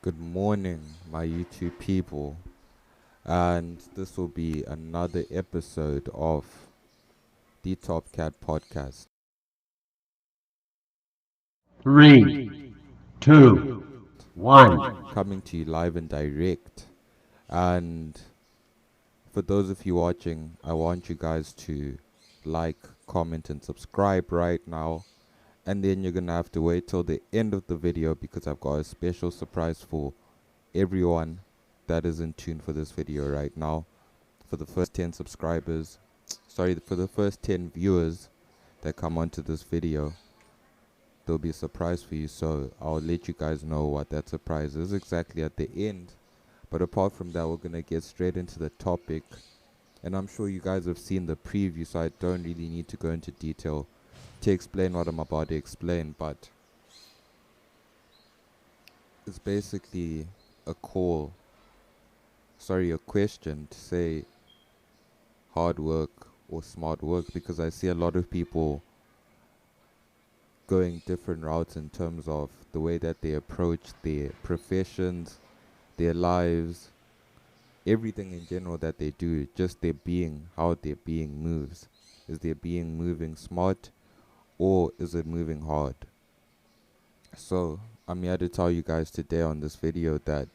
Good morning, my YouTube people, and this will be another episode of the TopCat podcast. Three, two, one. Coming to you live and direct. And for those of you watching, I want you guys to like, comment, and subscribe right now. And then you're gonna have to wait till the end of the video because I've got a special surprise for everyone that is in tune for this video right now. For the first 10 subscribers, for the first 10 viewers that come onto this video, there'll be a surprise for you. So I'll let you guys know what that surprise is exactly at the end. But apart from that, we're gonna get straight into the topic. And I'm sure you guys have seen the preview, so I don't really need to go into detail to explain what I'm about to explain. But it's basically a question to say hard work or smart work, because I see a lot of people going different routes in terms of the way that they approach their professions, their lives, everything in general that they do, just their being, how their being moves. Is their being moving smart or is it moving hard? So I'm here to tell you guys today on this video that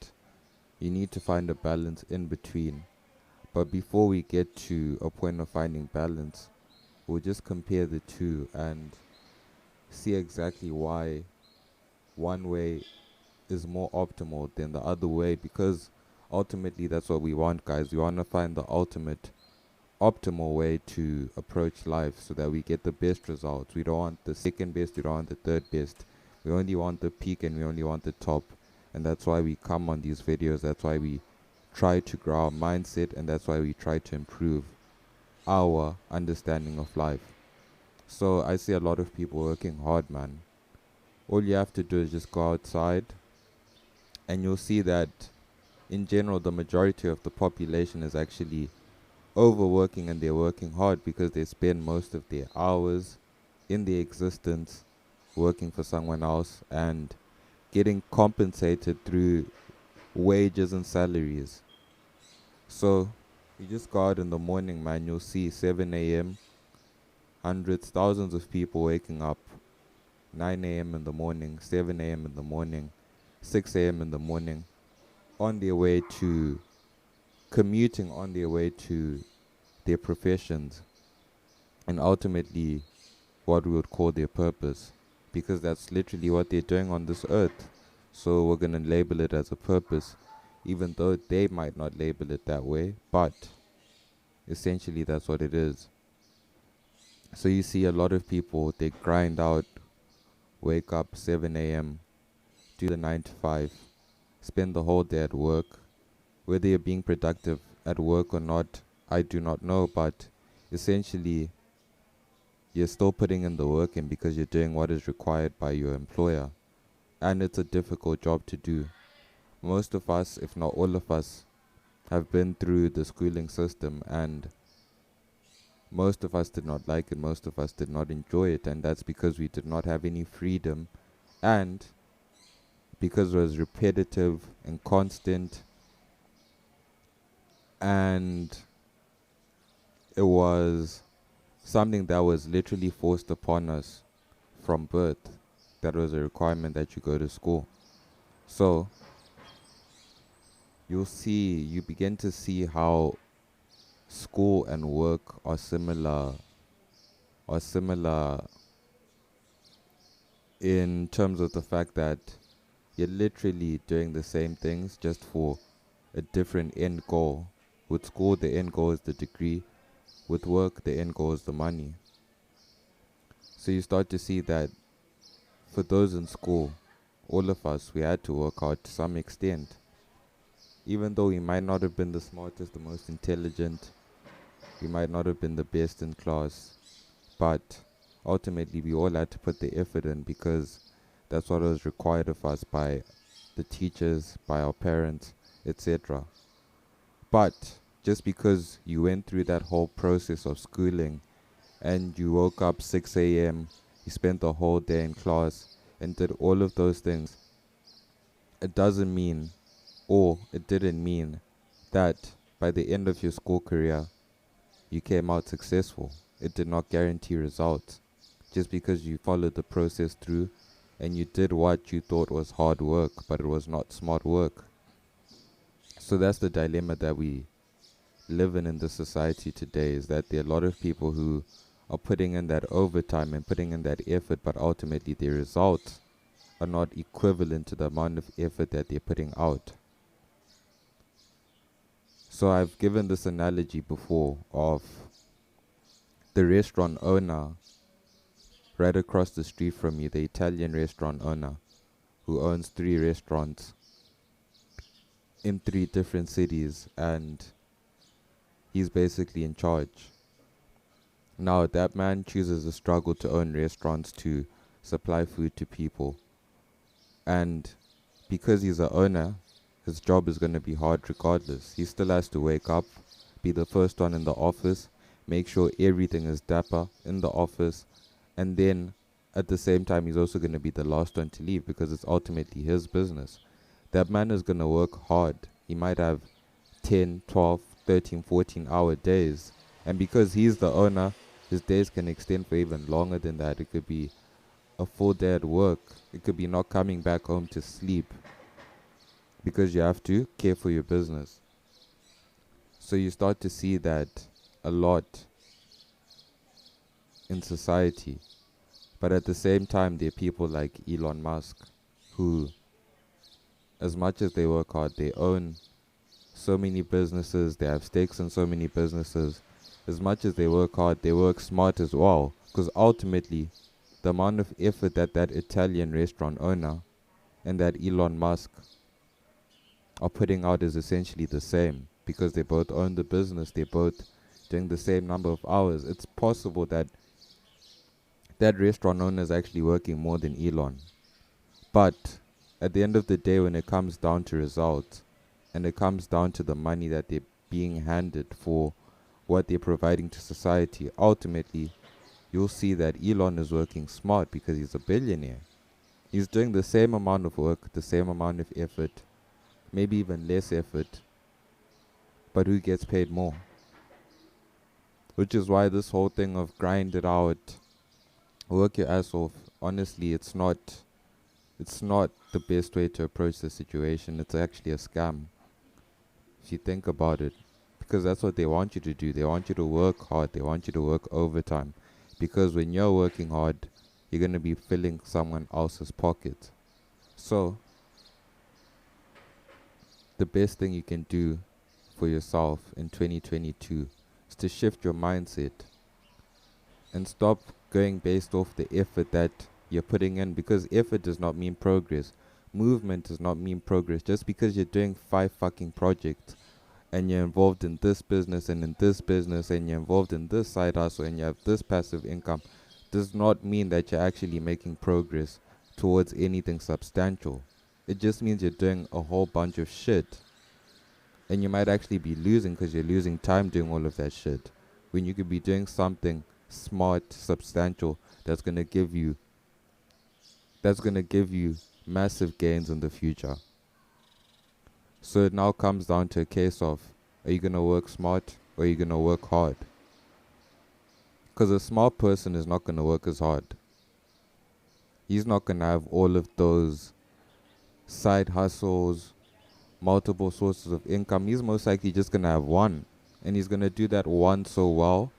you need to find a balance in between. But before we get to a point of finding balance, we'll just compare the two and see exactly why one way is more optimal than the other way, because ultimately that's what we want, guys. We want to find the ultimate optimal way to approach life so that we get the best results. We don't want the second best, we don't want the third best. We only want the peak and we only want the top. And that's why we come on these videos. That's why we try to grow our mindset, and that's why we try to improve our understanding of life. So I see a lot of people working hard, man. All you have to do is just go outside and you'll see that in general the majority of the population is actually overworking, and they're working hard because they spend most of their hours in their existence working for someone else and getting compensated through wages and salaries. So you just go out in the morning, man, you'll see 7 a.m., hundreds, thousands of people waking up 9 a.m. in the morning, 7 a.m. in the morning, 6 a.m. in the morning, on their way to commuting, on their way to their professions, and ultimately what we would call their purpose, because that's literally what they're doing on this earth. So we're going to label it as a purpose, even though they might not label it that way, but essentially that's what it is. So you see a lot of people, they grind out, wake up 7 a.m., do the 9 to 5, spend the whole day at work. Whether you're being productive at work or not, I do not know, but essentially you're still putting in the work in because you're doing what is required by your employer. And it's a difficult job to do. Most of us, if not all of us, have been through the schooling system, and most of us did not like it, most of us did not enjoy it, and that's because we did not have any freedom, and because it was repetitive and constant, and it was something that was literally forced upon us from birth. That was a requirement that you go to school. So you begin to see how school and work are similar in terms of the fact that you're literally doing the same things just for a different end goal. With school, the end goal is the degree. With work, the end goal is the money. So you start to see that for those in school, all of us, we had to work hard to some extent. Even though we might not have been the smartest, the most intelligent, we might not have been the best in class, but ultimately we all had to put the effort in because that's what was required of us by the teachers, by our parents, etc. But just because you went through that whole process of schooling and you woke up 6 a.m., you spent the whole day in class and did all of those things, it doesn't mean, or it didn't mean, that by the end of your school career, you came out successful. It did not guarantee results. Just because you followed the process through and you did what you thought was hard work, but it was not smart work. So that's the dilemma that we live in the society today, is that there are a lot of people who are putting in that overtime and putting in that effort, but ultimately their results are not equivalent to the amount of effort that they're putting out. So I've given this analogy before of the restaurant owner right across the street from you, the Italian restaurant owner who owns 3 restaurants in 3 different cities, and he's basically in charge. Now that man chooses to struggle to own restaurants, to supply food to people, and because he's an owner, his job is going to be hard regardless. He still has to wake up, be the first one in the office, make sure everything is dapper in the office, and then at the same time he's also going to be the last one to leave because it's ultimately his business. That man is going to work hard. He might have 10, 12, 13, 14-hour days, and because he's the owner, his days can extend for even longer than that. It could be a full day at work. It could be not coming back home to sleep because you have to care for your business. So you start to see that a lot in society. But at the same time, there are people like Elon Musk who, as much as they work hard, they own so many businesses, they have stakes in so many businesses. As much as they work hard, they work smart as well, because ultimately the amount of effort that that Italian restaurant owner and that Elon Musk are putting out is essentially the same, because they both own the business, they're both doing the same number of hours. It's possible that that restaurant owner is actually working more than Elon. But at the end of the day, when it comes down to results, and it comes down to the money that they're being handed for what they're providing to society, ultimately, you'll see that Elon is working smart because he's a billionaire. He's doing the same amount of work, the same amount of effort, maybe even less effort, but who gets paid more? Which is why this whole thing of grind it out, work your ass off, honestly, it's not the best way to approach the situation. It's actually a scam, if you think about it. Because that's what they want you to do. They want you to work hard. They want you to work overtime. Because when you're working hard, you're going to be filling someone else's pocket. So, the best thing you can do for yourself in 2022 is to shift your mindset and stop going based off the effort that you're putting in, because effort does not mean progress. Movement does not mean progress. Just because you're doing 5 fucking projects and you're involved in this business and in this business and you're involved in this side hustle and you have this passive income does not mean that you're actually making progress towards anything substantial. It just means you're doing a whole bunch of shit, and you might actually be losing because you're losing time doing all of that shit, when you could be doing something smart, substantial, that's going to give you massive gains in the future. So it now comes down to a case of, are you going to work smart or are you going to work hard? Because a smart person is not going to work as hard. He's not going to have all of those side hustles, multiple sources of income. He's most likely just going to have one. And he's going to do that one so well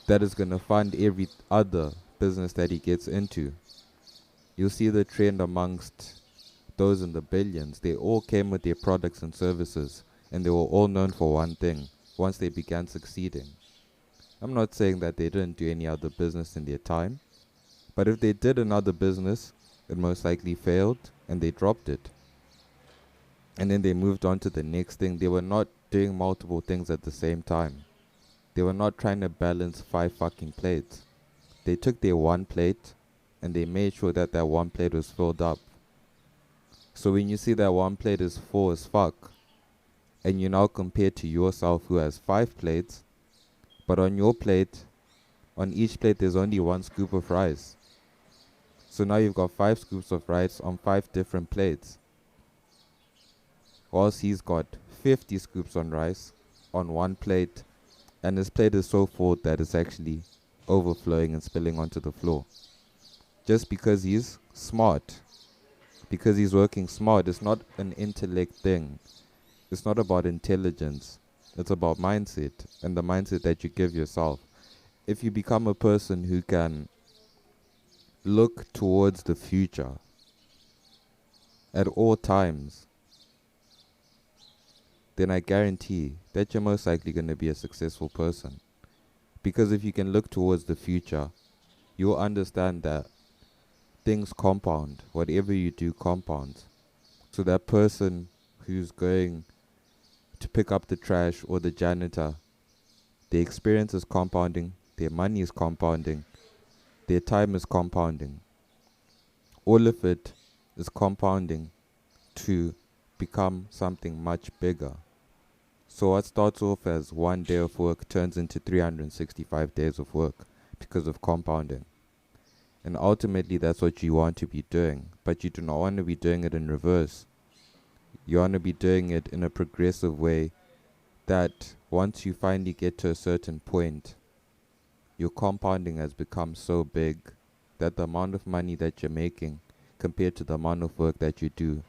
that is going to fund every other business that he gets into. You'll see the trend amongst those in the billions. They all came with their products and services, and they were all known for one thing once they began succeeding. I'm not saying that they didn't do any other business in their time, but if they did another business, it most likely failed and they dropped it. And then they moved on to the next thing. They were not doing multiple things at the same time. They were not trying to balance 5 fucking plates. They took their one plate and they made sure that that one plate was filled up. So when you see that one plate is full as fuck, and you now compare to yourself who has 5 plates, but on your plate, on each plate there's only 1 scoop of rice. So now you've got 5 scoops of rice on 5 different plates. Whilst he's got 50 scoops on rice on one plate, and his plate is so full that it's actually overflowing and spilling onto the floor. Just because he's smart. Because he's working smart. It's not an intellect thing. It's not about intelligence. It's about mindset, and the mindset that you give yourself. If you become a person who can look towards the future at all times, then I guarantee that you're most likely going to be a successful person. Because if you can look towards the future, you'll understand that things compound. Whatever you do compounds. So that person who's going to pick up the trash or the janitor, their experience is compounding, their money is compounding, their time is compounding. All of it is compounding to become something much bigger. So what starts off as one day of work turns into 365 days of work because of compounding. And ultimately that's what you want to be doing, but you do not want to be doing it in reverse. You want to be doing it in a progressive way that once you finally get to a certain point, your compounding has become so big that the amount of money that you're making compared to the amount of work that you do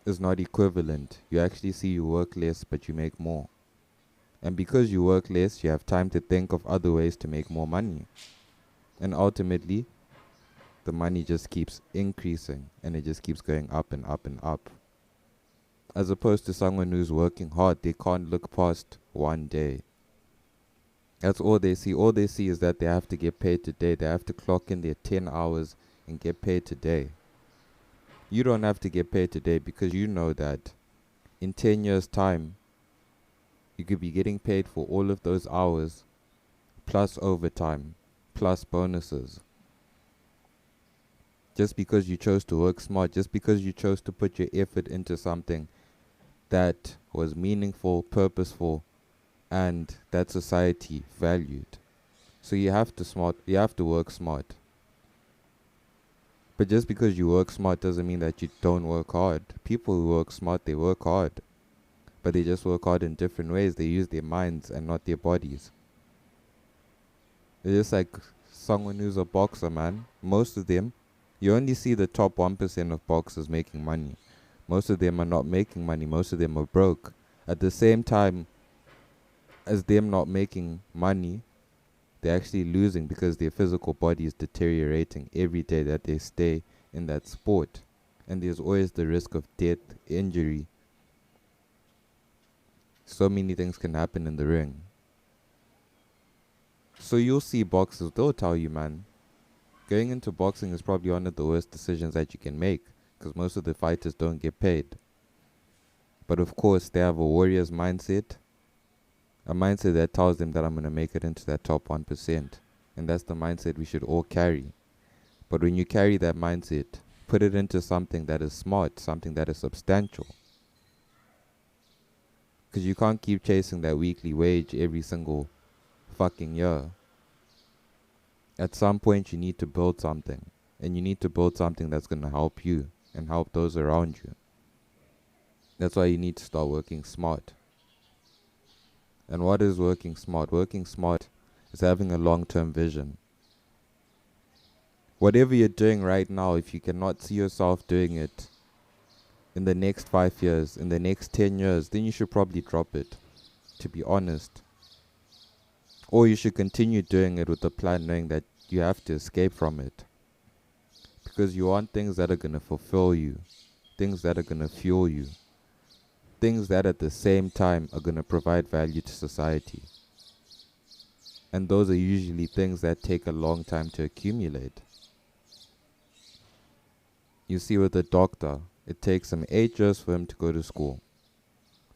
is not equivalent. You actually see you work less but you make more. And because you work less, you have time to think of other ways to make more money. And ultimately, the money just keeps increasing and it just keeps going up and up and up. As opposed to someone who's working hard, they can't look past one day. That's all they see. All they see is that they have to get paid today. They have to clock in their 10 hours and get paid today. You don't have to get paid today because you know that in 10 years' time, you could be getting paid for all of those hours, plus overtime, plus bonuses. Just because you chose to work smart, just because you chose to put your effort into something that was meaningful, purposeful, and that society valued. So you have to work smart. But just because you work smart doesn't mean that you don't work hard. People who work smart, they work hard. But they just work hard in different ways. They use their minds and not their bodies. It's just like someone who's a boxer, man. Most of them, you only see the top 1% of boxers making money. Most of them are not making money. Most of them are broke. At the same time as them not making money, they're actually losing because their physical body is deteriorating every day that they stay in that sport. And there's always the risk of death, injury. So many things can happen in the ring. So you'll see boxers, they'll tell you, man, going into boxing is probably one of the worst decisions that you can make because most of the fighters don't get paid. But of course, they have a warrior's mindset, a mindset that tells them that I'm going to make it into that top 1%. And that's the mindset we should all carry. But when you carry that mindset, put it into something that is smart, something that is substantial. Because you can't keep chasing that weekly wage every single fucking year. At some point you need to build something. And you need to build something that's going to help you and help those around you. That's why you need to start working smart. And what is working smart? Working smart is having a long-term vision. Whatever you're doing right now, if you cannot see yourself doing it in the next 5 years, in the next 10 years, then you should probably drop it, to be honest. Or you should continue doing it with a plan knowing that you have to escape from it. Because you want things that are going to fulfill you, things that are going to fuel you, things that at the same time are going to provide value to society. And those are usually things that take a long time to accumulate. You see, with a doctor, it takes him 8 years for him to go to school.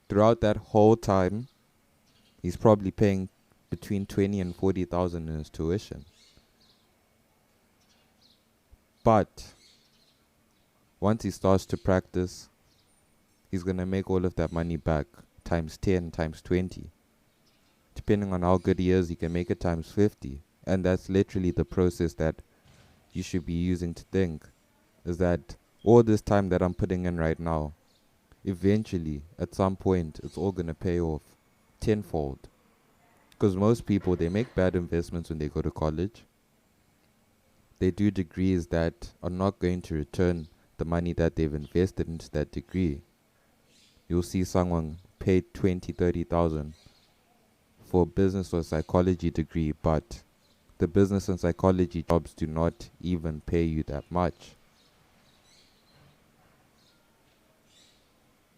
Throughout that whole time, he's probably paying between 20 and 40,000 in his tuition. But once he starts to practice, he's going to make all of that money back times 10, times 20. Depending on how good he is, he can make it times 50. And that's literally the process that you should be using to think is that all this time that I'm putting in right now, eventually, at some point, it's all going to pay off tenfold. Because most people, they make bad investments when they go to college. They do degrees that are not going to return the money that they've invested into that degree. You'll see someone pay 20, 30,000 for a business or psychology degree, but the business and psychology jobs do not even pay you that much.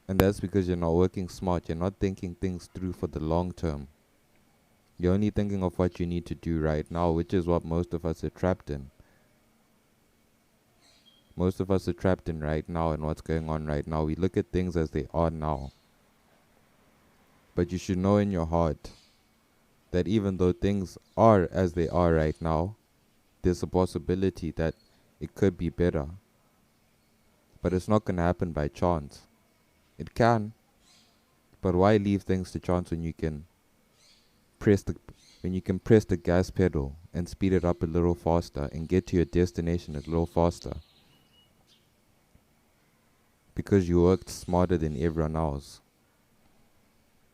And that's because you're not working smart. You're not thinking things through for the long term. You're only thinking of what you need to do right now, which is what most of us are trapped in. Most of us are trapped in right now and what's going on right now. We look at things as they are now. But you should know in your heart that even though things are as they are right now, there's a possibility that it could be better. But it's not going to happen by chance. It can. But why leave things to chance when you can press the gas pedal and speed it up a little faster and get to your destination a little faster? Because you worked smarter than everyone else.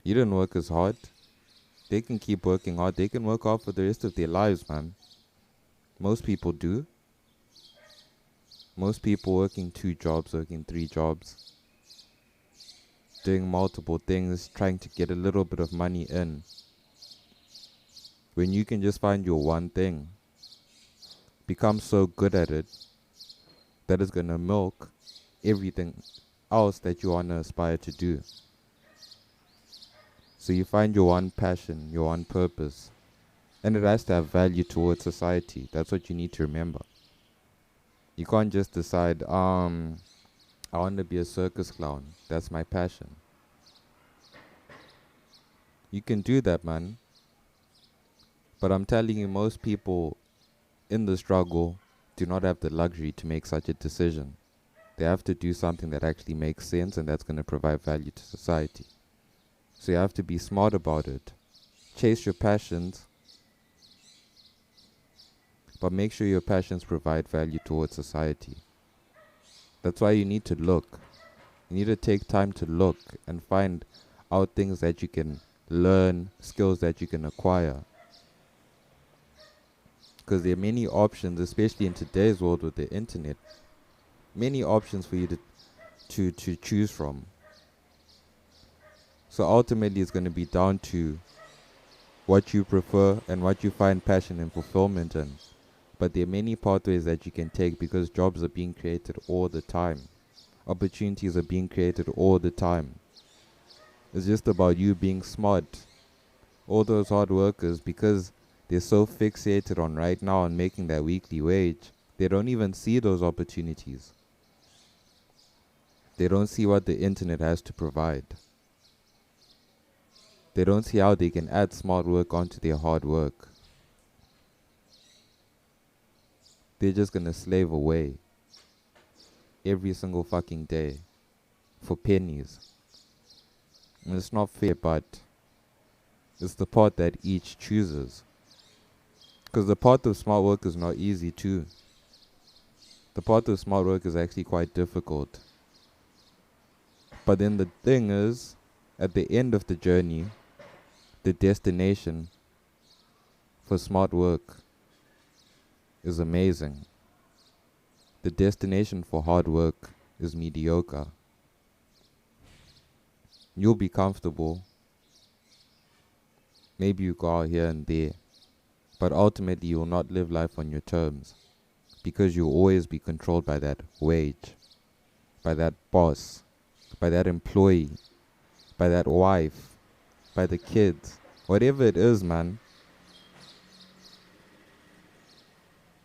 You didn't work as hard. They can keep working hard. They can work hard for the rest of their lives, man. Most people do. Most people working 2 jobs, working 3 jobs, doing multiple things, trying to get a little bit of money in. When you can just find your one thing, become so good at it, that is going to milk everything else that you want to aspire to do. So you find your one passion, your one purpose, and it has to have value towards society. That's what you need to remember. You can't just decide, I want to be a circus clown. That's my passion. You can do that, man. But I'm telling you, most people in the struggle do not have the luxury to make such a decision. They have to do something that actually makes sense and that's going to provide value to society. So you have to be smart about it. Chase your passions, but make sure your passions provide value towards society. That's why you need to look. You need to take time to look and find out things that you can learn, skills that you can acquire. Because there are many options, especially in today's world with the internet. Many options for you to choose from. So ultimately it's going to be down to what you prefer and what you find passion and fulfillment in. But there are many pathways that you can take because jobs are being created all the time. Opportunities are being created all the time. It's just about you being smart. All those hard workers, because they're so fixated on right now and making that weekly wage, they don't even see those opportunities. They don't see what the internet has to provide. They don't see how they can add smart work onto their hard work. They're just gonna slave away every single fucking day for pennies. And it's not fair, but it's the path that each chooses. Because the path of smart work is not easy too. The path of smart work is actually quite difficult. But then the thing is, at the end of the journey, the destination for smart work is amazing. The destination for hard work is mediocre. You'll be comfortable. Maybe you go out here and there. But ultimately you will not live life on your terms. Because you'll always be controlled by that wage. By that boss. By that employee. By that wife. By the kids. Whatever it is, man.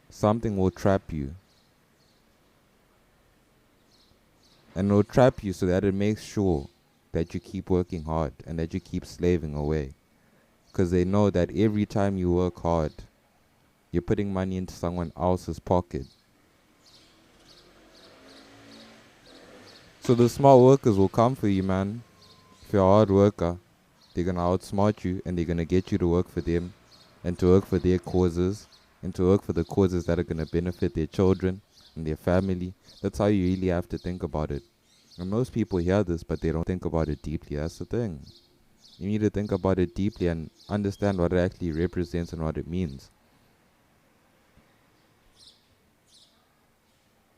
Something will trap you. And it will trap you so that it makes sure that you keep working hard and that you keep slaving away. Because they know that every time you work hard, you're putting money into someone else's pocket. So the smart workers will come for you, man. If you're a hard worker, they're going to outsmart you and they're going to get you to work for them and to work for their causes and to work for the causes that are going to benefit their children and their family. That's how you really have to think about it. And most people hear this, but they don't think about it deeply. That's the thing. You need to think about it deeply and understand what it actually represents and what it means.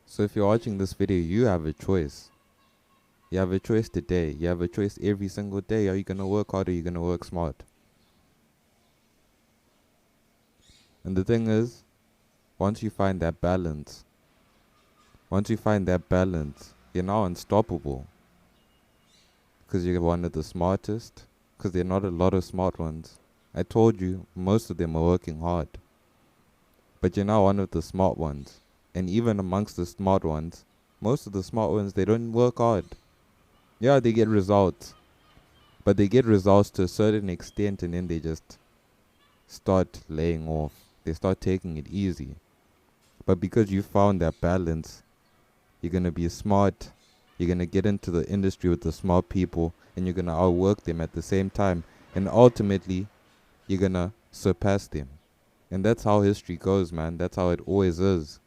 So if you're watching this video, you have a choice. You have a choice today. You have a choice every single day. Are you going to work hard or are you going to work smart? And the thing is, once you find that balance, you're now unstoppable. Because you're one of the smartest. Because there are not a lot of smart ones. I told you, most of them are working hard. But you're now one of the smart ones. And even amongst the smart ones, most of the smart ones, they don't work hard. Yeah, they get results. But they get results to a certain extent and then they just start laying off. They start taking it easy. But because you found that balance, you're going to be smart. You're going to get into the industry with the smart people and you're going to outwork them at the same time. And ultimately, you're going to surpass them. And that's how history goes, man. That's how it always is.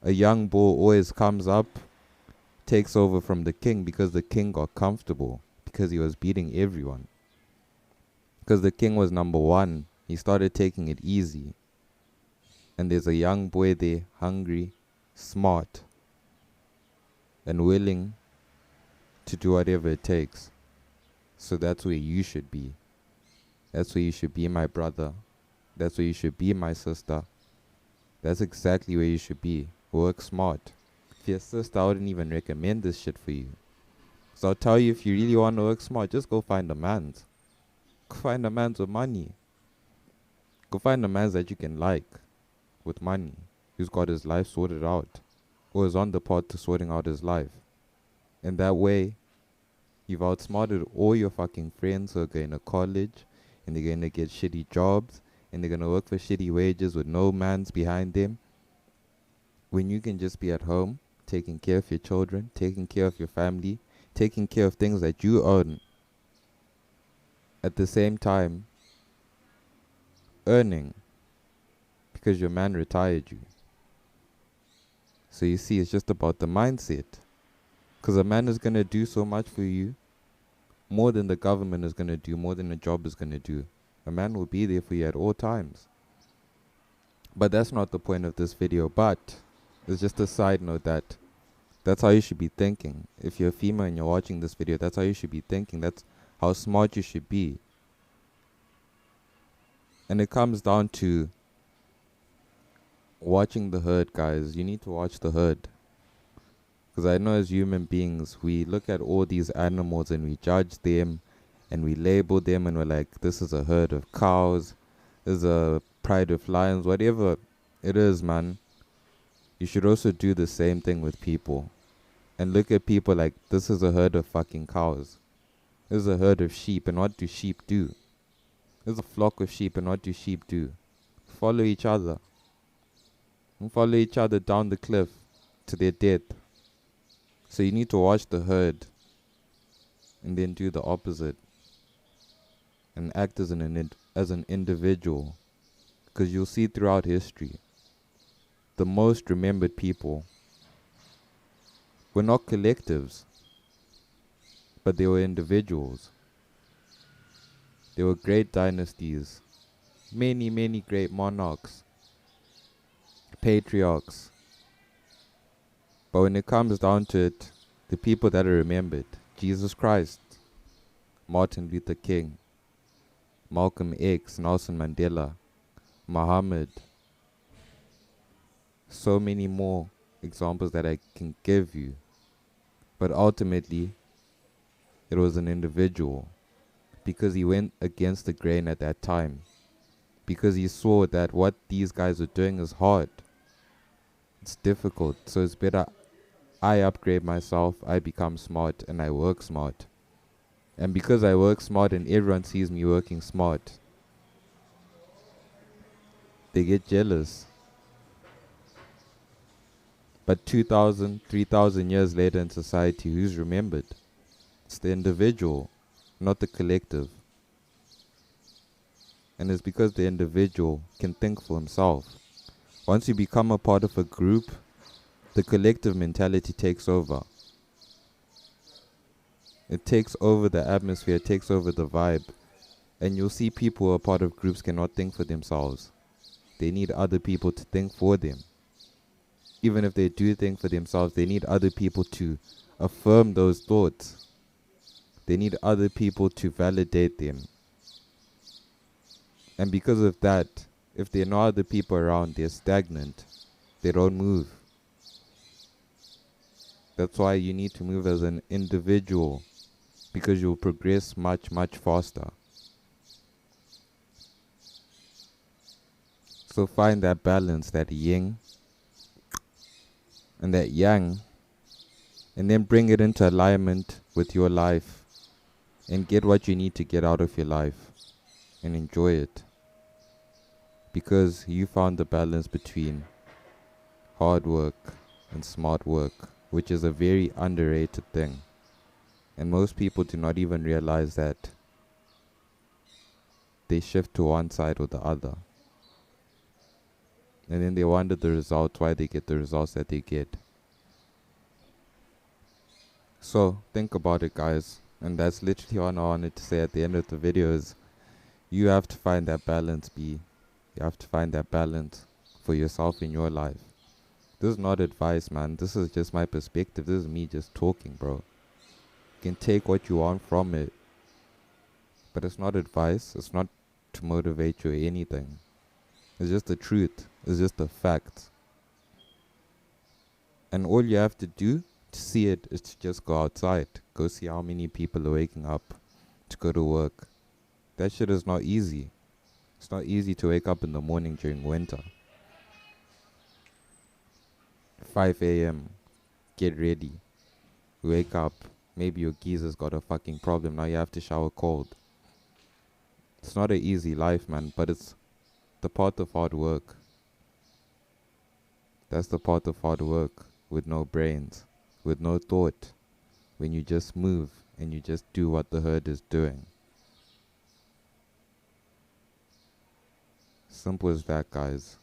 A young bull always comes up, takes over from the king because the king got comfortable. Because he was beating everyone. Because the king was number one. He started taking it easy. And there's a young boy there, hungry, smart, and willing to do whatever it takes. So that's where you should be. That's where you should be, my brother. That's where you should be, my sister. That's exactly where you should be. Work smart. If you're a sister, I wouldn't even recommend this shit for you. So I'll tell you, if you really want to work smart, just go find a man's. Go find a man's with money. Go find a man's that you can like with money. Who's got his life sorted out. Or is on the path to sorting out his life. And that way, you've outsmarted all your fucking friends who are going to college. And they're going to get shitty jobs. And they're going to work for shitty wages with no man's behind them. When you can just be at home, taking care of your children, taking care of your family, taking care of things that you own. At the same time, earning. Because your man retired you. So you see, it's just about the mindset. Because a man is going to do so much for you. More than the government is going to do, more than a job is going to do. A man will be there for you at all times. But that's not the point of this video. But it's just a side note that that's how you should be thinking. If you're a female and you're watching this video, that's how you should be thinking. That's how smart you should be. And it comes down to watching the herd, guys. You need to watch the herd. Because I know as human beings, we look at all these animals and we judge them. And we label them and we're like, this is a herd of cows. This is a pride of lions. Whatever it is, man. You should also do the same thing with people. And look at people like, this is a herd of fucking cows. This is a herd of sheep. And what do sheep do? This is a flock of sheep. And what do sheep do? Follow each other. And follow each other down the cliff to their death. So you need to watch the herd. And then do the opposite. And act as an individual. Because you'll see throughout history, the most remembered people were not collectives, but they were individuals. They were great dynasties, many, many great monarchs, patriarchs. But when it comes down to it, the people that are remembered, Jesus Christ, Martin Luther King, Malcolm X, Nelson Mandela, Muhammad, so many more examples that I can give you. But ultimately, it was an individual. Because he went against the grain at that time. Because he saw that what these guys were doing is hard. It's difficult. So it's better I upgrade myself, I become smart, and I work smart. And because I work smart and everyone sees me working smart, they get jealous. But 2,000, 3,000 years later in society, who's remembered? It's the individual, not the collective. And it's because the individual can think for himself. Once you become a part of a group, the collective mentality takes over. It takes over the atmosphere, it takes over the vibe. And you'll see people who are part of groups cannot think for themselves. They need other people to think for them. Even if they do think for themselves, they need other people to affirm those thoughts. They need other people to validate them. And because of that, if there are no other people around, they're stagnant. They don't move. That's why you need to move as an individual, because you'll progress much, much faster. So find that balance, that yin and that yang, and then bring it into alignment with your life and get what you need to get out of your life and enjoy it. Because you found the balance between hard work and smart work, which is a very underrated thing. And most people do not even realize that they shift to one side or the other. And then they wonder the results, why they get the results that they get. So think about it, guys. And that's literally what I wanted to say at the end of the video is you have to find that balance, B. You have to find that balance for yourself in your life. This is not advice, man. This is just my perspective. This is me just talking, bro. You can take what you want from it. But it's not advice. It's not to motivate you or anything. It's just the truth. It's just a fact. And all you have to do to see it is to just go outside. Go see how many people are waking up to go to work. That shit is not easy. It's not easy to wake up in the morning during winter. 5 a.m. Get ready. Wake up. Maybe your geezer's got a fucking problem. Now you have to shower cold. It's not an easy life, man, but it's the part of hard work. That's the part of hard work with no brains, with no thought. When you just move and you just do what the herd is doing. Simple as that, guys.